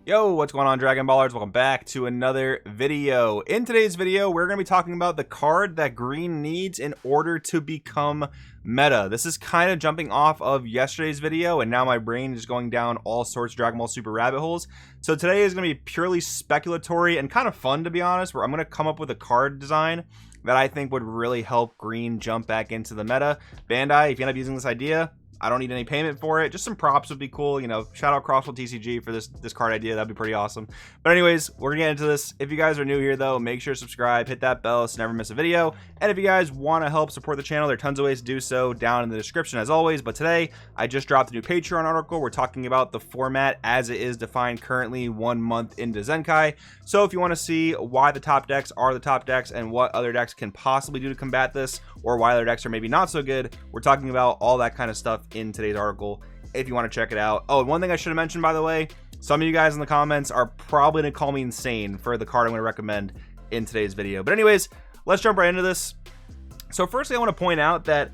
Yo, what's going on, Dragon Ballers? Welcome back to another video. In today's video, we're going to be talking about the card that green needs in order to become meta. This is kind of jumping off of yesterday's video, and now my brain is going down all sorts of Dragon Ball Super rabbit holes. So today is going to be purely speculatory and kind of fun, to be honest, where I'm going to come up with a card design that I think would really help green jump back into the meta. Bandai, if you end up using this idea, I don't need any payment for it. Just some props would be cool. You know, shout out Crossfield TCG for this card idea. That'd be pretty awesome. But anyways, we're gonna get into this. If you guys are new here though, make sure to subscribe, hit that bell so you never miss a video. And if you guys want to help support the channel, there are tons of ways to do so down in the description as always. But today, I just dropped a new Patreon article. We're talking about the format as it is defined currently 1 month into Zenkai. So if you want to see why the top decks are the top decks and what other decks can possibly do to combat this, or why other decks are maybe not so good, we're talking about all that kind of stuff in today's article if you want to check it out. Oh, and one thing I should have mentioned, by the way, some of you guys in the comments are probably gonna call me insane for the card I'm going to recommend in today's video. But anyways, let's jump right into this. So firstly, I want to point out that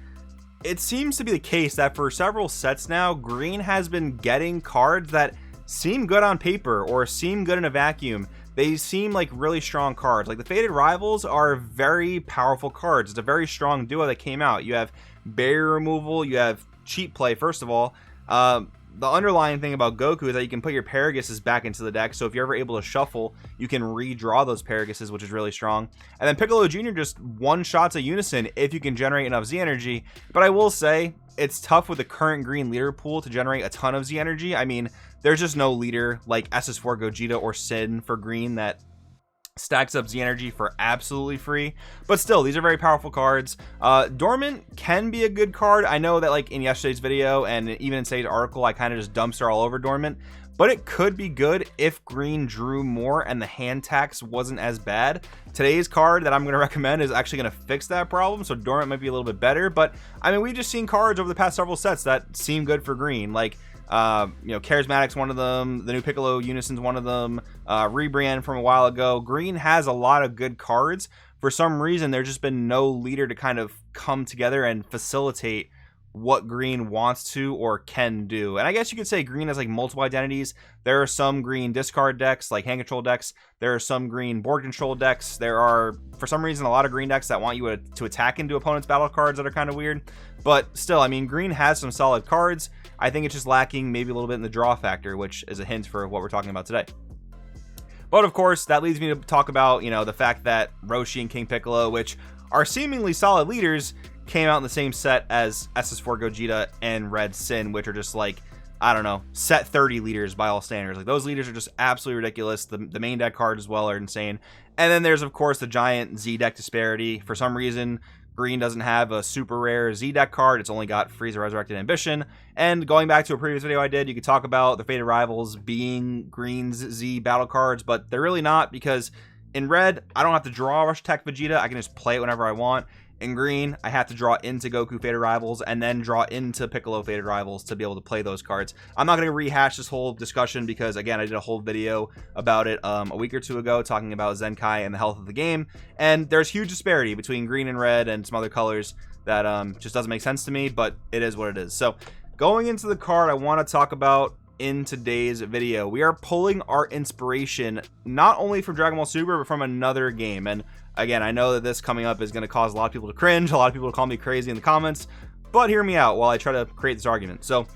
it seems to be the case that for several sets now, green has been getting cards that seem good on paper or seem good in a vacuum. They seem like really strong cards. Like the Faded Rivals are very powerful cards. It's a very strong duo that came out. You have barrier removal, you have cheat play. First of all, the underlying thing about Goku is that you can put your Paraguses back into the deck, so if you're ever able to shuffle, you can redraw those Paraguses, which is really strong. And then Piccolo Jr. just one-shots a Unison if you can generate enough Z energy. But I will say, it's tough with the current green leader pool to generate a ton of Z energy. I mean, there's just no leader like SS4 Gogeta or Sin for green that stacks up Z energy for absolutely free. But still, these are very powerful cards. Dormant can be a good card. I know that like in yesterday's video and even in today's article, I kind of just dumpster all over Dormant, but it could be good if green drew more and the hand tax wasn't as bad. Today's card that I'm going to recommend is actually going to fix that problem, so Dormant might be a little bit better. But I mean, we've just seen cards over the past several sets that seem good for green, like you know, Charismatic's one of them, the new Piccolo Unison's one of them, Rebrand from a while ago. Green has a lot of good cards. For some reason, there's just been no leader to kind of come together and facilitate what green wants to or can do. And I guess you could say green has like multiple identities. There are some green discard decks, like hand control decks. There are some green board control decks. There are, for some reason, a lot of green decks that want you to attack into opponents' battle cards that are kind of weird. But still, I mean, green has some solid cards. I think it's just lacking maybe a little bit in the draw factor, which is a hint for what we're talking about today. But of course, that leads me to talk about, you know, the fact that Roshi and King Piccolo, which are seemingly solid leaders, came out in the same set as SS4 Gogeta and Red Sin, which are just like, I don't know, set 30 leaders by all standards. Like those leaders are just absolutely ridiculous. The main deck cards as well are insane. And then there's of course the giant Z deck disparity. For some reason, green doesn't have a super rare Z deck card. It's only got Frieza Resurrected Ambition. And going back to a previous video I did, you could talk about the Faded Rivals being green's Z battle cards, but they're really not, because in red, I don't have to draw Rush Attack Vegeta. I can just play it whenever I want. In green, I have to draw into Goku Faded Rivals and then draw into Piccolo Faded Rivals to be able to play those cards. I'm not going to rehash this whole discussion because, again, I did a whole video about it a week or two ago talking about Zenkai and the health of the game. And there's huge disparity between green and red and some other colors that just doesn't make sense to me, but it is what it is. So going into the card I want to talk about in today's video, we are pulling our inspiration not only from Dragon Ball Super, but from another game. And again, I know that this coming up is going to cause a lot of people to cringe, a lot of people to call me crazy in the comments, but hear me out while I try to create this argument. So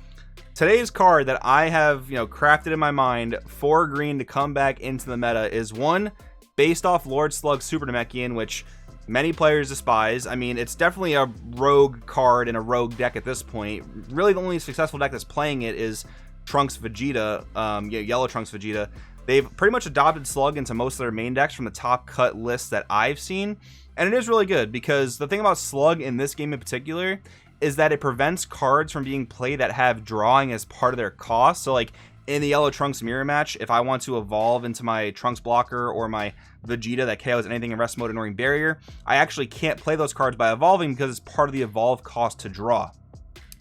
today's card that I have, you know, crafted in my mind for green to come back into the meta is one based off Lord Slug Super Namekian, which many players despise. I mean, it's definitely a rogue card in a rogue deck at this point. Really, the only successful deck that's playing it is Trunks Vegeta, Yellow Trunks Vegeta. They've pretty much adopted Slug into most of their main decks from the top cut list that I've seen. And it is really good because the thing about Slug in this game in particular is that it prevents cards from being played that have drawing as part of their cost. So like in the Yellow Trunks mirror match, if I want to evolve into my Trunks blocker or my Vegeta that KOs anything in rest mode ignoring barrier, I actually can't play those cards by evolving because it's part of the evolve cost to draw.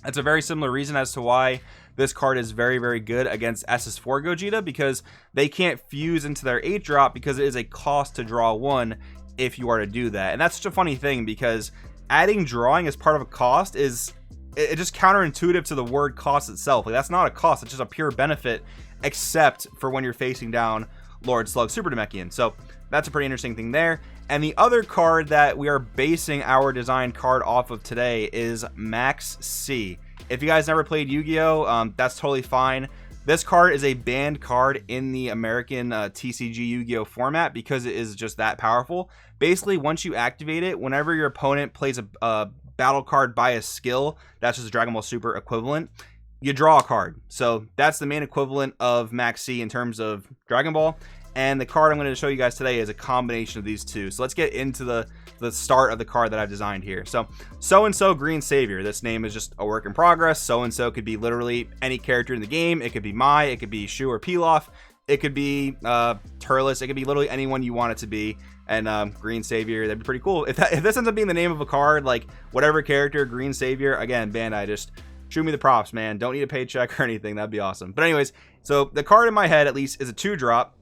That's a very similar reason as to why this card is very, very good against SS4 Gogeta, because they can't fuse into their 8-drop because it is a cost to draw 1 if you are to do that. And that's such a funny thing because adding drawing as part of a cost is it's just counterintuitive to the word cost itself. Like, that's not a cost, it's just a pure benefit, except for when you're facing down Lord Slug Super Namekian. So that's a pretty interesting thing there. And the other card that we are basing our design card off of today is Max C. If you guys never played Yu-Gi-Oh, that's totally fine. This card is a banned card in the American TCG Yu-Gi-Oh format because it is just that powerful. Basically, once you activate it, whenever your opponent plays a battle card by a skill, that's just a Dragon Ball Super equivalent, you draw a card. So that's the main equivalent of Max C in terms of Dragon Ball. And the card I'm going to show you guys today is a combination of these two. So let's get into the start of the card that I've designed here. So Green Savior. This name is just a work in progress. So could be literally any character in the game. It could be Mai, it could be Shu or Pilaf, it could be Turles, it could be literally anyone you want it to be. And Green Savior, that'd be pretty cool. If this ends up being the name of a card, like whatever character, Green Savior, again, Bandai, just shoot me the props, man. Don't need a paycheck or anything. That'd be awesome. But anyways, so the card in my head, at least, is a 2-drop.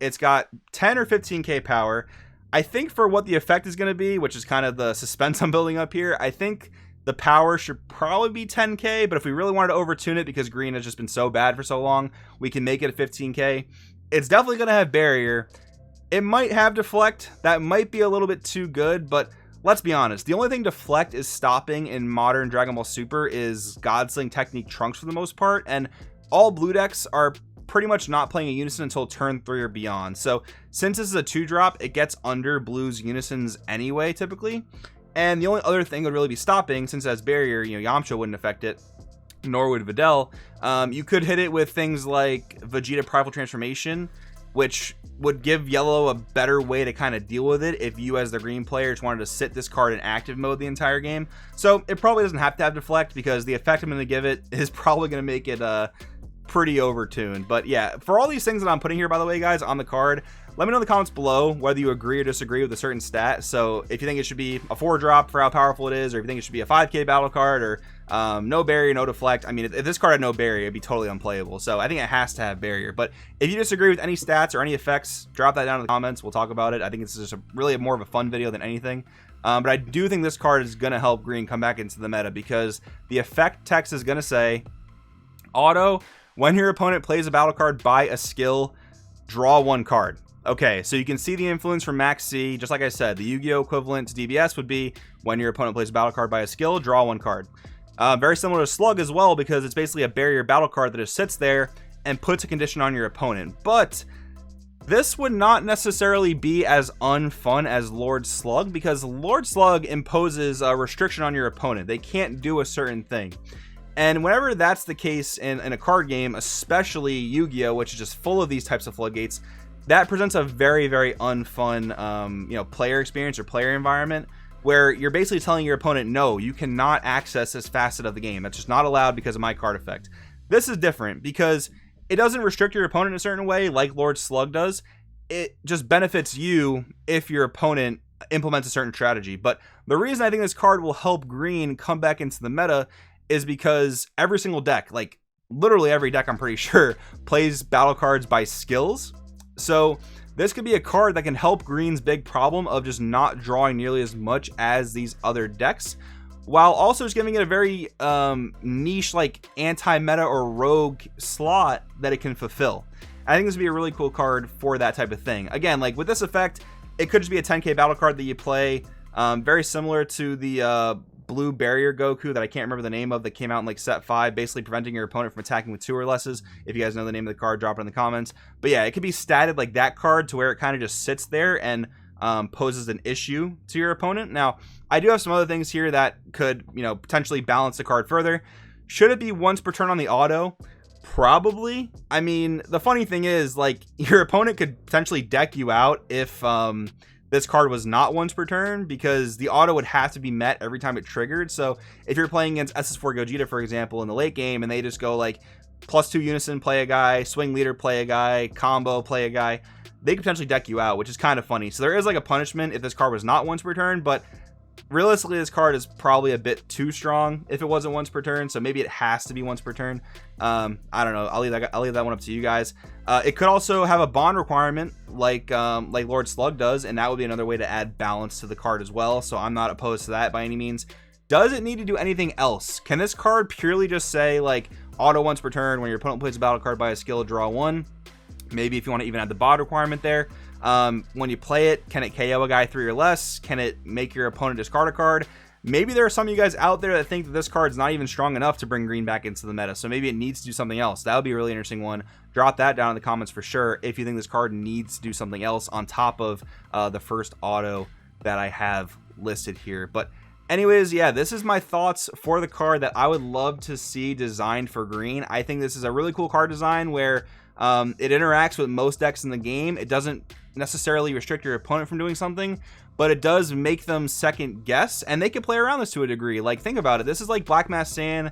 It's got 10 or 15k power. I think for what the effect is going to be, which is kind of the suspense I'm building up here, I think the power should probably be 10k, but if we really wanted to overtune it because green has just been so bad for so long, we can make it a 15k. It's definitely going to have barrier. It might have deflect. That might be a little bit too good, but let's be honest. The only thing deflect is stopping in modern Dragon Ball Super is Godsling Technique Trunks for the most part, and all blue decks are pretty much not playing a Unison until turn 3 or beyond. So since this is a 2-drop, it gets under blue's Unisons anyway, typically. And the only other thing would really be stopping, since it has barrier, you know, Yamcha wouldn't affect it, nor would Videl. You could hit it with things like Vegeta Prideful Transformation, which would give yellow a better way to kind of deal with it if you as the green player just wanted to sit this card in active mode the entire game. So it probably doesn't have to have deflect, because the effect I'm going to give it is probably going to make it pretty overtuned. But yeah, for all these things that I'm putting here, by the way, guys, on the card, let me know in the comments below whether you agree or disagree with a certain stat. So if you think it should be a 4-drop for how powerful it is, or if you think it should be a 5k battle card, or no barrier, no deflect. I mean, if this card had no barrier, it'd be totally unplayable. So I think it has to have barrier. But if you disagree with any stats or any effects, drop that down in the comments. We'll talk about it. I think it's just really more of a fun video than anything. But I do think this card is going to help green come back into the meta, because the effect text is going to say, auto, when your opponent plays a battle card by a skill, draw 1 card. Okay, so you can see the influence from Max C. Just like I said, the Yu-Gi-Oh equivalent to DBS would be when your opponent plays a battle card by a skill, draw 1 card. Very similar to Slug as well, because it's basically a barrier battle card that just sits there and puts a condition on your opponent. But this would not necessarily be as unfun as Lord Slug, because Lord Slug imposes a restriction on your opponent. They can't do a certain thing. And whenever that's the case in a card game, especially Yu-Gi-Oh, which is just full of these types of floodgates, that presents a very, very unfun, you know, player experience or player environment, where you're basically telling your opponent, no, you cannot access this facet of the game. That's just not allowed because of my card effect. This is different because it doesn't restrict your opponent in a certain way like Lord Slug does. It just benefits you if your opponent implements a certain strategy. But the reason I think this card will help green come back into the meta is because every single deck, like literally every deck, I'm pretty sure, plays battle cards by skills. So this could be a card that can help green's big problem of just not drawing nearly as much as these other decks, while also just giving it a very niche, like anti-meta or rogue slot that it can fulfill. I think this would be a really cool card for that type of thing. Again, like with this effect, it could just be a 10k battle card that you play, very similar to the blue barrier Goku that I can't remember the name of, that came out in like set 5, basically preventing your opponent from attacking with 2 or lesses. If you guys know the name of the card, drop it in the comments. But yeah, it could be statted like that card to where it kind of just sits there and poses an issue to your opponent. Now, I do have some other things here that could, you know, potentially balance the card further. Should it be once per turn on the auto? Probably. I mean, the funny thing is, like, your opponent could potentially deck you out if this card was not once per turn, because the auto would have to be met every time it triggered. So if you're playing against SS4 Gogeta, for example, in the late game, and they just go like +2 Unison, play a guy, swing leader, play a guy, combo, play a guy, they could potentially deck you out, which is kind of funny. So there is like a punishment if this card was not once per turn, but realistically this card is probably a bit too strong if it wasn't once per turn, so maybe it has to be once per turn. I don't know. I'll leave that one up to you guys. It could also have a bond requirement like Lord Slug does, and that would be another way to add balance to the card as well, so I'm not opposed to that by any means. Does it need to do anything else? Can this card purely just say like auto once per turn when your opponent plays a battle card by a skill, draw one? Maybe if you want to even add the bod requirement there. When you play it, can it KO a guy 3 or less? Can it make your opponent discard a card? Maybe there are some of you guys out there that think that this card's not even strong enough to bring green back into the meta, so maybe it needs to do something else. That would be a really interesting one. Drop that down in the comments for sure if you think this card needs to do something else on top of the first auto that I have listed here. But anyways, yeah, this is my thoughts for the card that I would love to see designed for green. I think this is a really cool card design where it interacts with most decks in the game. It doesn't necessarily restrict your opponent from doing something, but it does make them second guess, and they can play around this to a degree. Like, think about it. This is like Black Mass Sand,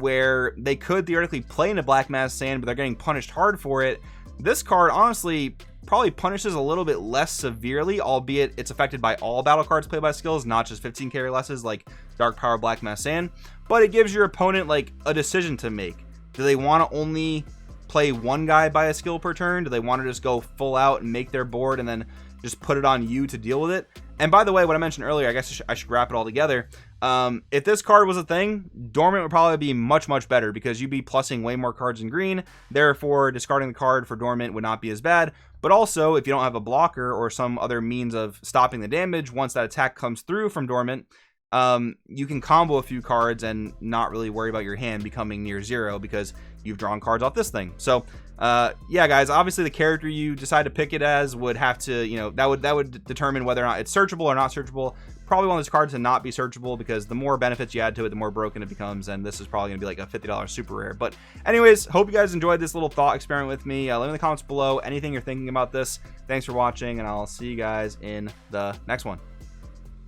where they could theoretically play into Black Mass Sand, but they're getting punished hard for it. This card, honestly, probably punishes a little bit less severely, albeit it's affected by all battle cards played by skills, not just 15k or lesses like Dark Power, Black Mass Sand. But it gives your opponent like a decision to make. Do they want to only play one guy by a skill per turn? Do they want to just go full out and make their board and then just put it on you to deal with it? And by the way, what I mentioned earlier, I guess I should wrap it all together. If this card was a thing, Dormant would probably be much, much better because you'd be plussing way more cards in green. Therefore, discarding the card for Dormant would not be as bad. But also, if you don't have a blocker or some other means of stopping the damage once that attack comes through from Dormant, you can combo a few cards and not really worry about your hand becoming near zero because you've drawn cards off this thing. So yeah, guys, obviously the character you decide to pick it as would have to, you know, that would determine whether or not it's searchable or not searchable. Probably one of those cards to not be searchable because the more benefits you add to it, the more broken it becomes, and this is probably gonna be like a $50 super rare. But anyways, hope you guys enjoyed this little thought experiment with me. Let me in the comments below anything you're thinking about this. Thanks for watching, and I'll see you guys in the next one.